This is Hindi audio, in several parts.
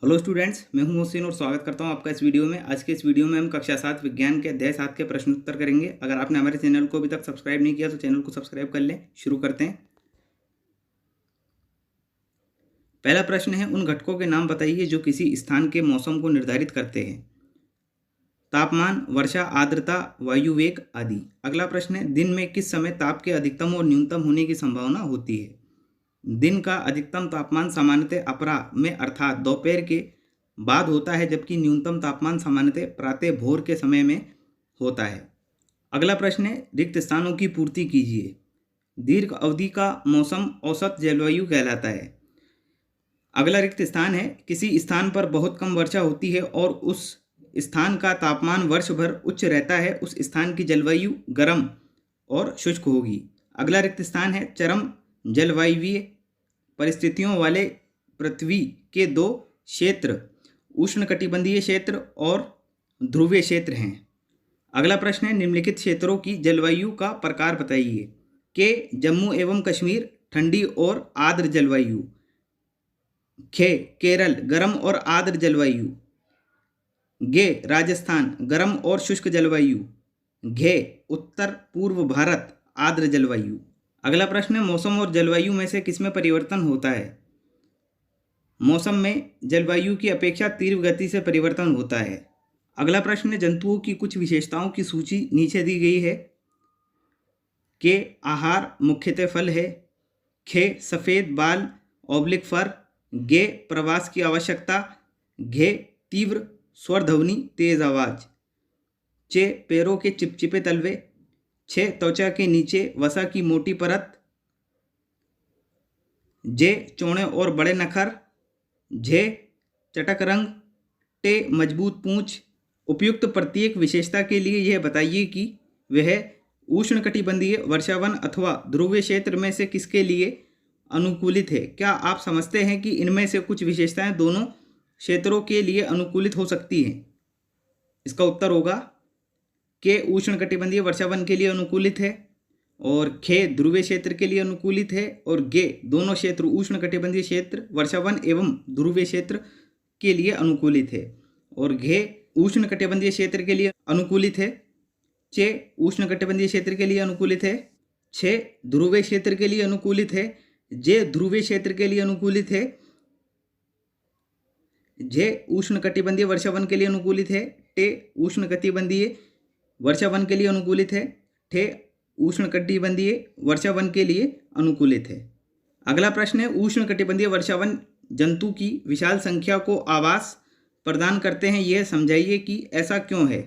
हेलो स्टूडेंट्स, मैं हूं मोहसिन और स्वागत करता हूं आपका इस वीडियो में। आज के इस वीडियो में हम कक्षा 7 विज्ञान के अध्याय 7 के प्रश्न उत्तर करेंगे। अगर आपने हमारे चैनल को अभी तक सब्सक्राइब नहीं किया तो चैनल को सब्सक्राइब कर लें। शुरू करते हैं। पहला प्रश्न है, उन घटकों के नाम बताइए जो किसी स्थान के मौसम को निर्धारित करते हैं। तापमान, वर्षा, आर्द्रता, वायु वेग आदि। अगला प्रश्न है, दिन में किस समय ताप के अधिकतम और न्यूनतम होने की संभावना होती है। दिन का अधिकतम तापमान सामान्यतः अपराह्न में अर्थात दोपहर के बाद होता है, जबकि न्यूनतम तापमान सामान्यतः प्रातः भोर के समय में होता है। अगला प्रश्न है, रिक्त स्थानों की पूर्ति कीजिए। दीर्घ अवधि का मौसम औसत जलवायु कहलाता है। अगला रिक्त स्थान है, किसी स्थान पर बहुत कम वर्षा होती है और उस स्थान का तापमान वर्ष भर उच्च रहता है, उस स्थान की जलवायु गर्म और शुष्क होगी। अगला रिक्त स्थान है, चरम जलवायवीय परिस्थितियों वाले पृथ्वी के दो क्षेत्र उष्णकटिबंधीय क्षेत्र और ध्रुवीय क्षेत्र हैं। अगला प्रश्न है, निम्नलिखित क्षेत्रों की जलवायु का प्रकार बताइए। के जम्मू एवं कश्मीर ठंडी और आर्द्र जलवायु। खे केरल गर्म और आर्द्र जलवायु। गे राजस्थान गर्म और शुष्क जलवायु। घे उत्तर पूर्व भारत आर्द्र जलवायु। अगला प्रश्न है, मौसम और जलवायु में से किसमें परिवर्तन होता है। मौसम में जलवायु की अपेक्षा तीव्र गति से परिवर्तन होता है। अगला प्रश्न है, जंतुओं की कुछ विशेषताओं की सूची नीचे दी गई है। के आहार मुख्यतः फल है। खे सफ़ेद बाल ऑब्लिक फर। गे प्रवास की आवश्यकता। घे तीव्र स्वर ध्वनि तेज आवाज। चे पैरों के चिपचिपे तलवे। छे त्वचा के नीचे वसा की मोटी परत। जे चौड़े और बड़े नखर। झे चटक रंग। टे मजबूत पूंछ। उपयुक्त प्रत्येक विशेषता के लिए यह बताइए कि वह उष्णकटिबंधीय वर्षावन अथवा ध्रुवीय क्षेत्र में से किसके लिए अनुकूलित है। क्या आप समझते हैं कि इनमें से कुछ विशेषताएं दोनों क्षेत्रों के लिए अनुकूलित हो सकती हैं। इसका उत्तर होगा के उष्णकटिबंधीय वर्षावन के लिए अनुकूलित है और खे ध्रुवीय क्षेत्र के लिए अनुकूलित है और गे दोनों क्षेत्र उष्णकटिबंधीय क्षेत्र वर्षावन एवं ध्रुवीय क्षेत्र के लिए अनुकूलित है और घे उष्णकटिबंधीय क्षेत्र के लिए अनुकूलित है। चे उष्णकटिबंधीय क्षेत्र के लिए अनुकूलित है। छे ध्रुवीय क्षेत्र के लिए अनुकूलित है। जे ध्रुवीय क्षेत्र के लिए अनुकूलित है। जे उष्णकटिबंधीय वर्षावन के लिए अनुकूलित है। टे उष्णकटिबंधीय वर्षावन के लिए अनुकूलित है। ठे उष्णकटिबंधीय वर्षावन के लिए अनुकूलित है। अगला प्रश्न है, उष्णकटिबंधीय वर्षावन जंतु की विशाल संख्या को आवास प्रदान करते हैं। यह समझाइए कि ऐसा क्यों है।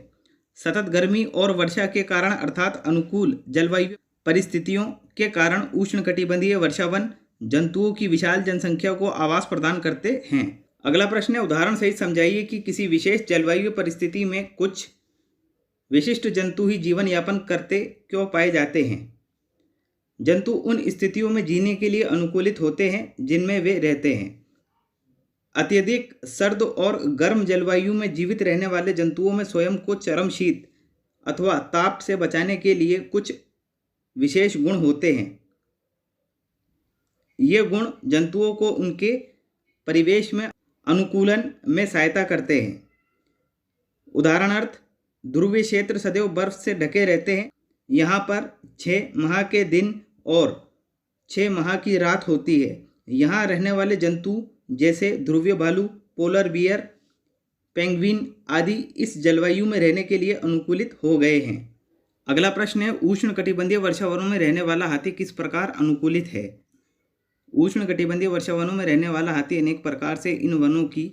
सतत गर्मी और वर्षा के कारण अर्थात अनुकूल जलवायु परिस्थितियों के कारण उष्णकटिबंधीय वर्षावन जंतुओं की विशाल जनसंख्या को आवास प्रदान करते हैं। अगला प्रश्न है, उदाहरण सहित समझाइए कि किसी विशेष जलवायु परिस्थिति में कुछ विशिष्ट जंतु ही जीवन यापन करते क्यों पाए जाते हैं। जंतु उन स्थितियों में जीने के लिए अनुकूलित होते हैं जिनमें वे रहते हैं। अत्यधिक सर्द और गर्म जलवायु में जीवित रहने वाले जंतुओं में स्वयं को चरम शीत अथवा ताप से बचाने के लिए कुछ विशेष गुण होते हैं। ये गुण जंतुओं को उनके परिवेश में अनुकूलन में सहायता करते हैं। उदाहरणार्थ, ध्रुवीय क्षेत्र सदैव बर्फ से ढके रहते हैं। यहाँ पर 6 माह के दिन और 6 माह की रात होती है। यहाँ रहने वाले जंतु जैसे ध्रुवीय भालू, पोलर बियर, पेंगुइन आदि इस जलवायु में रहने के लिए अनुकूलित हो गए हैं। अगला प्रश्न है, उष्णकटिबंधीय वर्षावनों में रहने वाला हाथी किस प्रकार अनुकूलित है। उष्णकटिबंधीय वर्षावनों में रहने वाला हाथी अनेक प्रकार से इन वनों की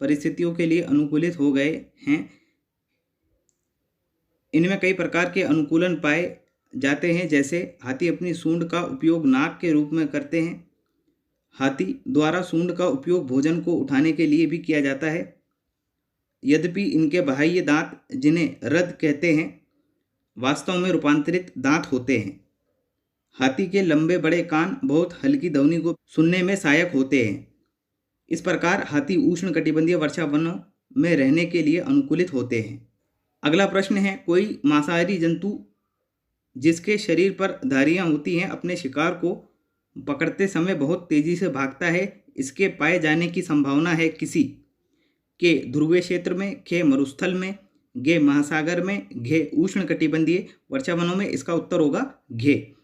परिस्थितियों के लिए अनुकूलित हो गए हैं। इनमें कई प्रकार के अनुकूलन पाए जाते हैं, जैसे हाथी अपनी सूंड का उपयोग नाक के रूप में करते हैं। हाथी द्वारा सूंड का उपयोग भोजन को उठाने के लिए भी किया जाता है। यद्यपि इनके बाह्य दांत, जिन्हें रद कहते हैं, वास्तव में रूपांतरित दांत होते हैं। हाथी के लंबे बड़े कान बहुत हल्की ध्वनि को सुनने में सहायक होते हैं। इस प्रकार हाथी उष्णकटिबंधीय वर्षावनों में रहने के लिए अनुकूलित होते हैं। अगला प्रश्न है, कोई मांसाहारी जंतु जिसके शरीर पर धारियां होती हैं अपने शिकार को पकड़ते समय बहुत तेजी से भागता है। इसके पाए जाने की संभावना है किसी। के ध्रुवीय क्षेत्र में, खे मरुस्थल में, गे महासागर में, घे उष्ण कटिबंधीय वर्षावनों में। इसका उत्तर होगा घे।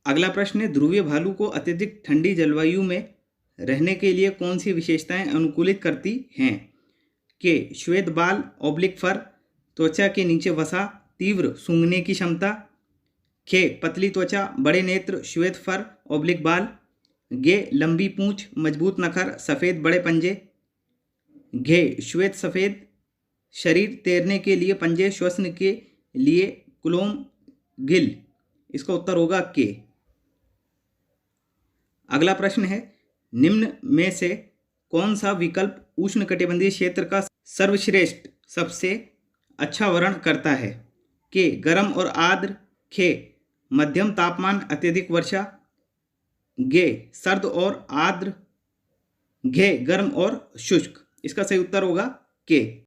अगला प्रश्न है, ध्रुवीय भालू को अत्यधिक ठंडी जलवायु में रहने के लिए कौन सी विशेषताएं अनुकूलित करती हैं? के श्वेत बाल ऑब्लिक फर, त्वचा के नीचे वसा, तीव्र सूंघने की क्षमता, खे पतली त्वचा, बड़े नेत्र, श्वेत फर ऑब्लिक बाल, गे लंबी पूंछ, मजबूत नखर, सफ़ेद बड़े पंजे, घे श्वेत सफ़ेद शरीर, तैरने के लिए पंजे, श्वसन के लिए कुलोम गिल। इसका उत्तर होगा के। अगला प्रश्न है, निम्न में से कौन सा विकल्प उष्णकटिबंधीय क्षेत्र का सर्वश्रेष्ठ सबसे अच्छा वर्णन करता है? के गर्म और आर्द्र, खे मध्यम तापमान अत्यधिक वर्षा, गे सर्द और आर्द्र, घे गर्म और शुष्क। इसका सही उत्तर होगा के।